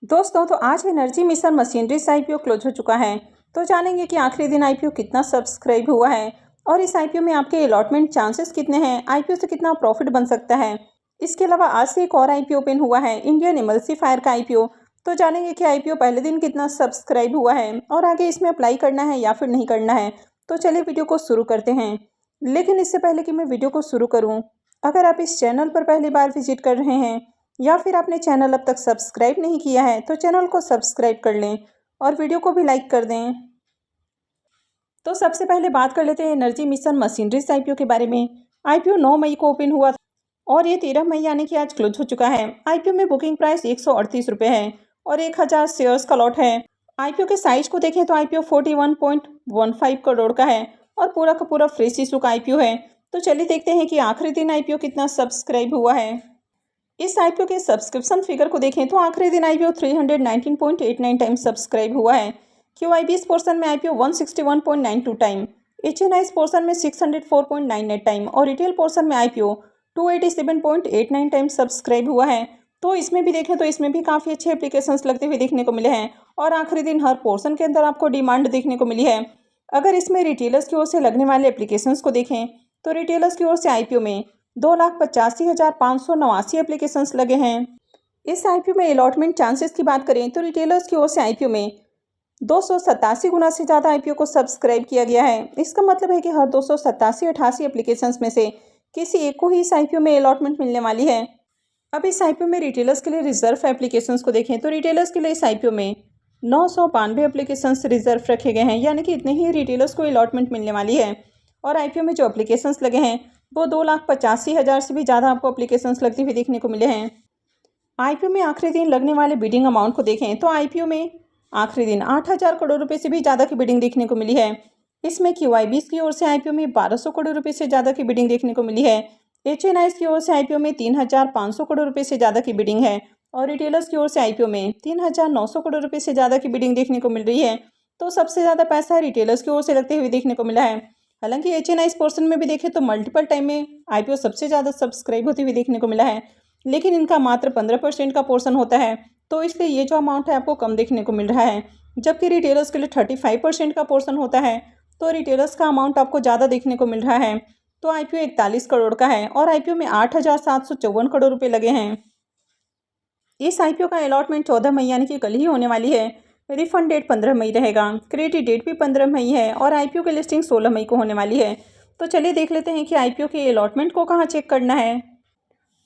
दोस्तों तो आज energy mission machineries IPO close हो चुका है। तो जानेंगे कि आखिरी दिन आईपीओ कितना सब्सक्राइब हुआ है और इस आईपीओ में आपके अलॉटमेंट चांसेस कितने हैं, आईपीओ से कितना प्रॉफिट बन सकता है। इसके अलावा आज से एक और आईपीओ ओपन हुआ है, इंडियन इमल्सिफायर का आईपीओ। तो जानेंगे कि आईपीओ पहले दिन कितना सब्सक्राइब हुआ है और आगे इसमें अप्लाई करना है या फिर नहीं करना है। तो चलिए वीडियो को शुरू करते हैं। लेकिन इससे पहले कि मैं वीडियो को शुरू करूँ, अगर आप इस चैनल पर पहली बार विजिट कर रहे हैं या फिर आपने चैनल अब तक सब्सक्राइब नहीं किया है तो चैनल को सब्सक्राइब कर लें और वीडियो को भी लाइक कर दें। तो सबसे पहले बात कर लेते हैं एनर्जी मिशन मशीनरीज आईपीओ के बारे में। आईपीओ 9 मई को ओपन हुआ था और ये 13 मई यानी कि आज क्लोज हो चुका है। आईपीओ में बुकिंग प्राइस 138 रुपये है और 1000 शेयर्स का लॉट है। आईपीओ के साइज को देखें तो आईपीओ 41.15 करोड़ का है और पूरा का पूरा फ्रेश इशू का आईपीओ है। तो चलिए देखते हैं कि आखिरी दिन आईपीओ कितना सब्सक्राइब हुआ है। इस आईपीओ के सब्सक्रिप्शन फिगर को देखें तो आखिरी दिन आईपीओ 319.89 टाइम सब्सक्राइब हुआ है। क्यूआईबीएस पोर्शन में आईपीओ 161.92 टाइम, एचएनआईएस पोर्शन में 604.98 टाइम और रिटेल पोर्शन में आईपीओ 287.89 टाइम सब्सक्राइब हुआ है। तो इसमें भी देखें तो इसमें भी काफ़ी अच्छे एप्लीकेशंस लगते हुए देखने को मिले हैं और आखिरी दिन हर पोर्शन के अंदर आपको डिमांड देखने को मिली है। अगर इसमें रिटेलर्स की ओर से लगने वाले एप्लीकेशंस को देखें तो रिटेलर्स की ओर से आईपीओ में 2,85,589 एप्लीकेशंस लगे हैं। इस आईपीओ में अलॉटमेंट चांसेस की बात करें तो रिटेलर्स की ओर से आईपीओ में 287 गुना से ज़्यादा आईपीओ को सब्सक्राइब किया गया है। इसका मतलब है कि हर 287-88 एप्लीकेशंस में से किसी एक को ही इस आईपीओ में अलॉटमेंट मिलने वाली है। अब इस आईपीओ में रिटेलर्स के लिए रिजर्व एप्लीकेशंस को देखें तो रिटेलर्स के लिए इस आईपीओ में 992 एप्लीकेशंस रिजर्व रखे गए हैं, यानी कि इतने ही रिटेलर्स को अलॉटमेंट मिलने वाली है। और आईपीओ में जो एप्लीकेशंस लगे हैं वो 2,85,000 से भी ज़्यादा आपको एप्लीकेशंस लगती हुई देखने को मिले हैं। आईपीओ में आखिरी दिन लगने वाले बिडिंग अमाउंट को देखें तो आईपीओ में आखिरी दिन 8,000 करोड़ रुपए से भी ज़्यादा की बिडिंग देखने को मिली है। इसमें क्यूआईबीएस की ओर से आईपीओ में 1,200 करोड़ रुपए से ज़्यादा की बिडिंग देखने को मिली है। एचएनआईएस की ओर से आईपीओ में 3,500 करोड़ रुपए से ज़्यादा की बिडिंग है और रिटेलर्स की ओर से आईपीओ में 3,900 करोड़ रुपए से ज़्यादा की बिडिंग देखने को मिल रही है। तो सबसे ज़्यादा पैसा रिटेलर्स की ओर से लगते हुए देखने को मिला है। हालांकि एचएनआईएस पोर्शन में भी देखें तो मल्टीपल टाइम में आईपीओ सबसे ज़्यादा सब्सक्राइब होती हुई देखने को मिला है, लेकिन इनका मात्र 15% का पोर्शन होता है, तो इसलिए ये जो अमाउंट है आपको कम देखने को मिल रहा है। जबकि रिटेलर्स के लिए 35% का पोर्शन होता है, तो रिटेलर्स का अमाउंट आपको ज़्यादा देखने को मिल रहा है। तो आईपीओ 41 करोड़ का है और आईपीओ में 8,754 करोड़ रुपये लगे हैं। इस आईपीओ का अलॉटमेंट 14 मई यानी कि कल ही होने वाली है। रिफंड डेट 15 मई रहेगा, क्रेडिट डेट भी 15 मई है और आईपीओ की लिस्टिंग 16 मई को होने वाली है। तो चलिए देख लेते हैं कि आईपीओ के अलॉटमेंट को कहाँ चेक करना है।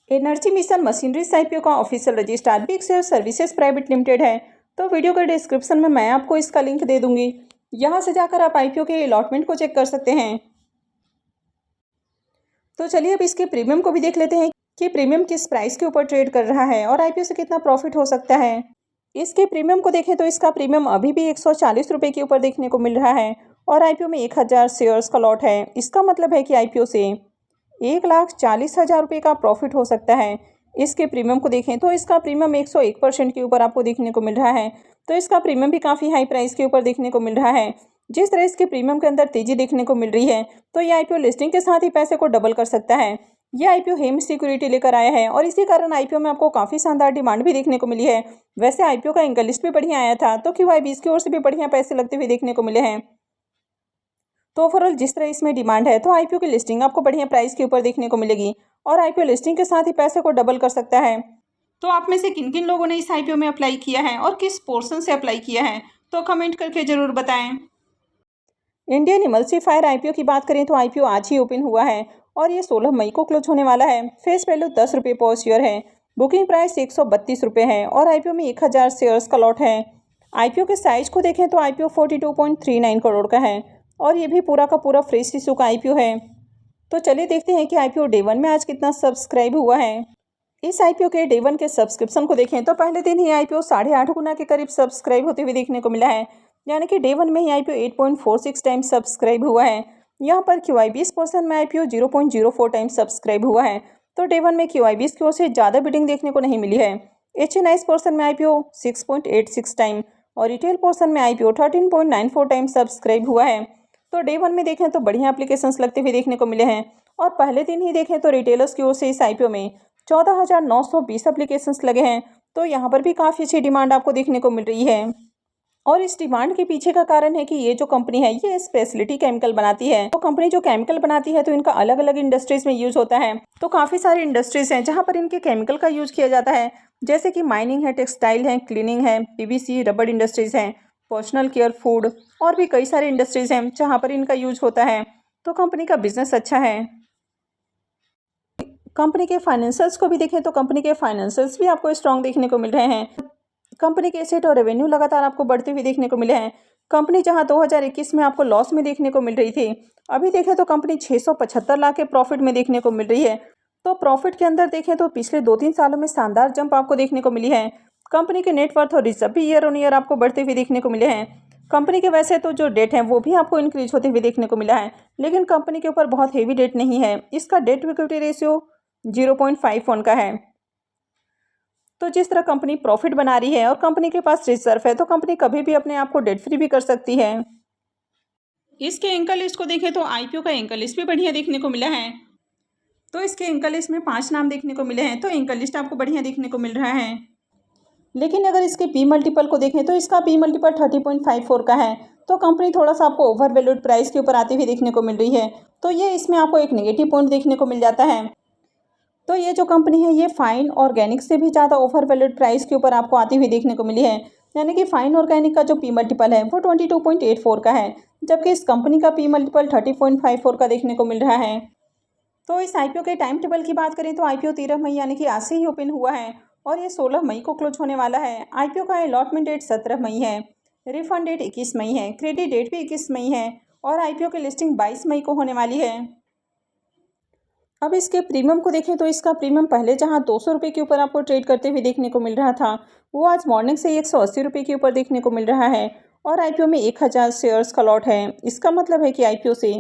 एनर्जी मिशन मशीनरीज आईपीओ का official registrar big save services private limited है। तो वीडियो के डिस्क्रिप्शन में मैं आपको इसका लिंक दे दूंगी, यहाँ से जाकर आप आईपीओ के अलॉटमेंट को चेक कर सकते हैं। तो चलिए अब इसके प्रीमियम को भी देख लेते हैं कि प्रीमियम किस प्राइस के ऊपर ट्रेड कर रहा है और आईपीओ से कितना प्रॉफिट हो सकता है। इसके प्रीमियम को देखें तो इसका प्रीमियम अभी भी 140 रुपये के ऊपर देखने को मिल रहा है और आईपीओ में 1,000 शेयर्स का लॉट है। इसका मतलब है कि आईपीओ से 1,40,000 रुपये का प्रॉफिट हो सकता है। इसके प्रीमियम को देखें तो इसका प्रीमियम 101% के ऊपर आपको देखने को मिल रहा है। तो इसका प्रीमियम भी काफ़ी हाई प्राइस के ऊपर देखने को मिल रहा है। जिस तरह इसके प्रीमियम के अंदर तेजी देखने को मिल रही है, तो ये आईपीओ लिस्टिंग के साथ ही पैसे को डबल कर सकता है। ये आईपीओ हेम सिक्योरिटी लेकर आया है और इसी कारण आईपीओ में आपको काफ़ी शानदार डिमांड भी देखने को मिली है। वैसे आईपीओ का एंकल लिस्ट भी बढ़िया आया था, तो क्यूआईबीएस की ओर से भी बढ़िया पैसे लगते हुए देखने को मिले हैं। तो ओवरऑल जिस तरह इसमें डिमांड है, तो आईपीओ की लिस्टिंग आपको बढ़िया प्राइस के ऊपर देखने को मिलेगी और आईपीओ लिस्टिंग के साथ ही पैसे को डबल कर सकता है। तो आप में से किन किन लोगों ने इस आईपीओ में अप्लाई किया है और किस पोर्शन से अप्लाई किया है, तो कमेंट करके ज़रूर बताएं। इंडियन इमल्सिफायर आईपीओ की बात करें तो आईपीओ आज ही ओपन हुआ है और ये 16 मई को क्लोज होने वाला है। फेस वैल्यू 10 रुपये पर शेयर है, बुकिंग प्राइस 132 रुपये है और आईपीओ में 1,000 शेयर्स का लॉट है। आईपीओ के साइज को देखें तो आईपीओ 42.39 करोड़ का है और ये भी पूरा का पूरा फ्रेश इशू का आईपीओ है। तो चलिए देखते हैं कि आईपीओ डे 1 में आज कितना सब्सक्राइब हुआ है। इस आईपीओ के डे 1 के सब्सक्रिप्शन को देखें तो पहले दिन ही आईपीओ 8.5 गुना के करीब सब्सक्राइब होते हुए देखने को मिला है, यानी कि डे 1 में ही आईपीओ 8.46 टाइम सब्सक्राइब हुआ है। यहाँ पर क्यूआईबीएस पोर्शन में आईपीओ 0.04 टाइम सब्सक्राइब हुआ है। तो डे 1 में क्यूआईबीएस की ओर से ज़्यादा बिडिंग देखने को नहीं मिली है। एचएनआईएस पोर्शन में आईपीओ 6.86 टाइम और रिटेल पोर्शन में आईपीओ 13.94 टाइम सब्सक्राइब हुआ है। तो डे 1 में देखें तो बढ़िया एप्लीकेशंस लगते हुए देखने को मिले हैं और पहले दिन ही देखें तो रिटेलर्स की ओर से इस आईपीओ में 14,920 एप्लीकेशंस लगे हैं तो यहाँ पर भी काफ़ी अच्छी डिमांड आपको देखने को मिल रही है। और इस डिमांड के पीछे का कारण है कि ये जो कंपनी है ये स्पेशलिटी केमिकल बनाती है। तो कंपनी जो केमिकल बनाती है तो इनका अलग अलग इंडस्ट्रीज में यूज होता है। तो काफ़ी सारी इंडस्ट्रीज हैं जहाँ पर इनके केमिकल का यूज किया जाता है, जैसे कि माइनिंग है, टेक्सटाइल है, क्लीनिंग है, पीवीसी रबड़ इंडस्ट्रीज हैं, पर्सनल केयर, फूड और भी कई सारे इंडस्ट्रीज हैं जहाँ पर इनका यूज होता है। तो कंपनी का बिजनेस अच्छा है। कंपनी के फाइनेंशियल्स को भी देखें तो कंपनी के फाइनेंशियल्स भी आपको स्ट्रॉन्ग देखने को मिल रहे हैं। कंपनी के एसेट और रेवेन्यू लगातार आपको बढ़ते हुए देखने को मिले हैं। कंपनी जहां 2021 में आपको लॉस में देखने को मिल रही थी, अभी देखें तो कंपनी 675 लाख के प्रॉफिट में देखने को मिल रही है। तो प्रॉफिट के अंदर देखें तो पिछले 2-3 सालों में शानदार जंप आपको देखने को मिली है। कंपनी के नेटवर्थ और रिजर्व भी ईयर ऑन ईयर आपको बढ़ते हुए देखने को मिले हैं। कंपनी के वैसे तो जो डेट है वो भी आपको इंक्रीज होते हुए देखने को मिला है, लेकिन कंपनी के ऊपर बहुत हेवी डेट नहीं है। इसका डेट टू इक्विटी रेशियो 0.51 का है। तो जिस तरह कंपनी प्रॉफिट बना रही है और कंपनी के पास रिजर्व है, तो कंपनी कभी भी अपने आप को डेट फ्री भी कर सकती है। इसके एंकर लिस्ट को देखें तो आईपीओ का एंकर लिस्ट भी बढ़िया देखने को मिला है। तो इसके एंकर लिस्ट में 5 नाम देखने को मिले हैं, तो एंकर लिस्ट आपको बढ़िया देखने को मिल रहा है। लेकिन अगर इसके पी मल्टीपल को देखें तो इसका पी मल्टीपल 30.54 का है। तो कंपनी थोड़ा सा आपको ओवर वैल्यूड प्राइस के ऊपर आती हुई देखने को मिल रही है। तो ये इसमें आपको एक नेगेटिव पॉइंट देखने को मिल जाता है। तो ये जो कंपनी है ये फाइन ऑर्गेनिक से भी ज़्यादा ओवर वैल्यूड प्राइस के ऊपर आपको आती हुई देखने को मिली है। यानी कि फाइन ऑर्गेनिक का जो पी मल्टीपल है वो 22.84 का है, जबकि इस कंपनी का पी मल्टीपल 30.54 का देखने को मिल रहा है। तो इस आईपीओ के टाइम टेबल की बात करें तो आईपीओ 13 मई यानी कि आज से ही ओपन हुआ है और ये 16 मई को क्लोज होने वाला है। आईपीओ का अलॉटमेंट डेट 17 मई है, रिफंड डेट 21 मई है, क्रेडिट डेट भी 21 मई है और आईपीओ की लिस्टिंग 22 मई को होने वाली है। अब इसके प्रीमियम को देखें तो इसका प्रीमियम पहले जहां 200 रुपये के ऊपर आपको ट्रेड करते हुए देखने को मिल रहा था, वो आज मॉर्निंग से 180 रुपये के ऊपर देखने को मिल रहा है और आईपीओ में 1000 शेयर्स का लॉट है। इसका मतलब है कि आईपीओ से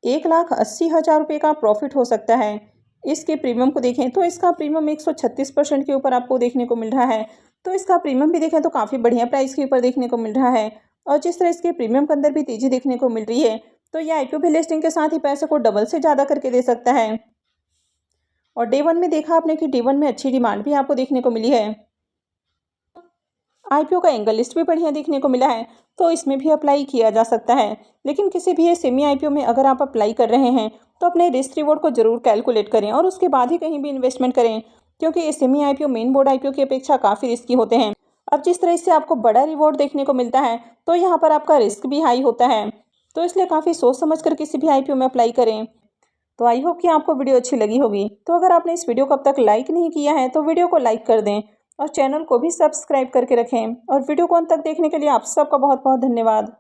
1,80,000 रुपये का प्रॉफिट हो सकता है। इसके प्रीमियम को देखें तो इसका प्रीमियम 136% के ऊपर आपको देखने को मिल रहा है। तो इसका प्रीमियम भी देखें तो काफ़ी बढ़िया प्राइस के ऊपर देखने को मिल रहा है और जिस तरह इसके प्रीमियम के अंदर भी तेज़ी देखने को मिल रही है, तो यह आईपीओ भी लिस्टिंग के साथ ही पैसे को डबल से ज़्यादा करके दे सकता है। और डे 1 में देखा आपने कि डे 1 में अच्छी डिमांड भी आपको देखने को मिली है। आईपीओ का एंगल लिस्ट भी बढ़िया देखने को मिला है, तो इसमें भी अप्लाई किया जा सकता है। लेकिन किसी भी सेमी आईपीओ में अगर आप अप्लाई कर रहे हैं तो अपने रिस्क रिवॉर्ड को जरूर कैलकुलेट करें और उसके बाद ही कहीं भी इन्वेस्टमेंट करें, क्योंकि semi IPO main board IPO की अपेक्षा काफ़ी रिस्की होते हैं। अब जिस तरह से आपको बड़ा रिवॉर्ड देखने को मिलता है तो यहाँ पर आपका रिस्क भी हाई होता है, तो इसलिए काफ़ी सोच समझ कर किसी भी आईपीओ में अप्लाई करें। तो आई होप कि आपको वीडियो अच्छी लगी होगी। तो अगर आपने इस वीडियो को अब तक लाइक नहीं किया है तो वीडियो को लाइक कर दें और चैनल को भी सब्सक्राइब करके रखें। और वीडियो को अंत तक देखने के लिए आप सबका बहुत बहुत धन्यवाद।